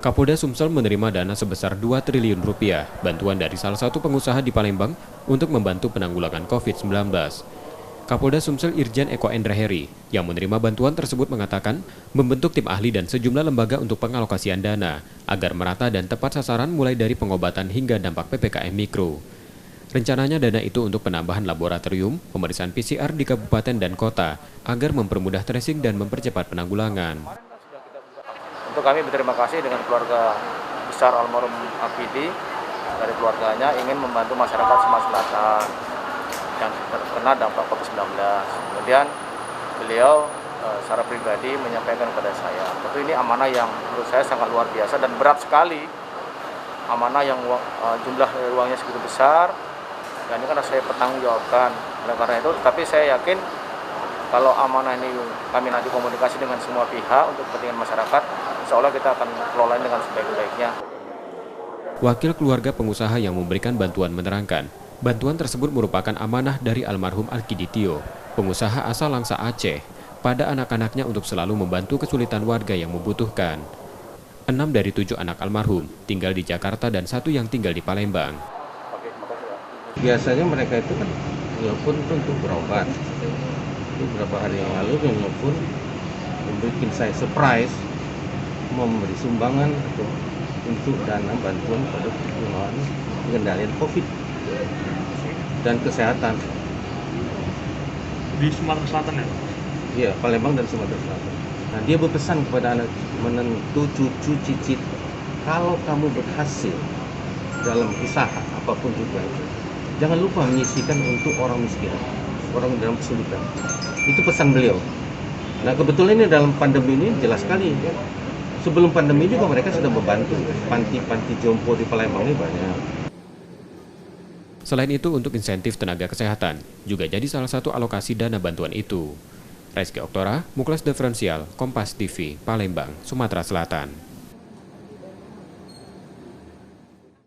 Kapolda Sumsel menerima dana sebesar 2 triliun rupiah bantuan dari salah satu pengusaha di Palembang untuk membantu penanggulangan COVID-19. Kapolda Sumsel Irjen Eko Endra Heri yang menerima bantuan tersebut mengatakan membentuk tim ahli dan sejumlah lembaga untuk pengalokasian dana agar merata dan tepat sasaran mulai dari pengobatan hingga dampak PPKM Mikro. Rencananya dana itu untuk penambahan laboratorium, pemeriksaan PCR di kabupaten dan kota agar mempermudah tracing dan mempercepat penanggulangan. Untuk kami berterima kasih dengan keluarga besar almarhum Apidi dari keluarganya ingin membantu masyarakat Sumatera Selatan yang terkena dampak COVID-19. Kemudian beliau secara pribadi menyampaikan kepada saya, tentu ini amanah yang menurut saya sangat luar biasa dan berat sekali. Amanah yang jumlah uangnya segitu besar, dan ini kan harus saya pertanggungjawabkan. Oleh karena itu, tapi saya yakin kalau amanah ini kami nanti komunikasi dengan semua pihak untuk kepentingan masyarakat, insya Allah kita akan kelola dengan sebaik-baiknya. Wakil keluarga pengusaha yang memberikan bantuan menerangkan, bantuan tersebut merupakan amanah dari almarhum Alkiditio, pengusaha asal Langsa Aceh, pada anak-anaknya untuk selalu membantu kesulitan warga yang membutuhkan. 6 dari 7 anak almarhum tinggal di Jakarta dan 1 yang tinggal di Palembang. Biasanya mereka itu kan nelfon untuk berobat. Beberapa hari yang lalu dia nelfon membuat saya surprise memberi sumbangan untuk dana bantuan pada pengendalian COVID dan kesehatan di Sumatera Selatan ya? Iya, Palembang dan Sumatera Selatan. Nah, dia berpesan kepada anak menentu cucu cicit, kalau kamu berhasil dalam usaha apapun juga itu, jangan lupa menyisihkan untuk orang miskin, orang dalam kesulitan. Itu pesan beliau. Nah, kebetulan ini dalam pandemi ini jelas sekali. Sebelum pandemi juga mereka sudah membantu panti-panti jompo di Palembang ini banyak. Selain itu, untuk insentif tenaga kesehatan juga jadi salah satu alokasi dana bantuan itu. Rizky Oktora, Muklas Diferensial, Kompas TV, Palembang, Sumatera Selatan.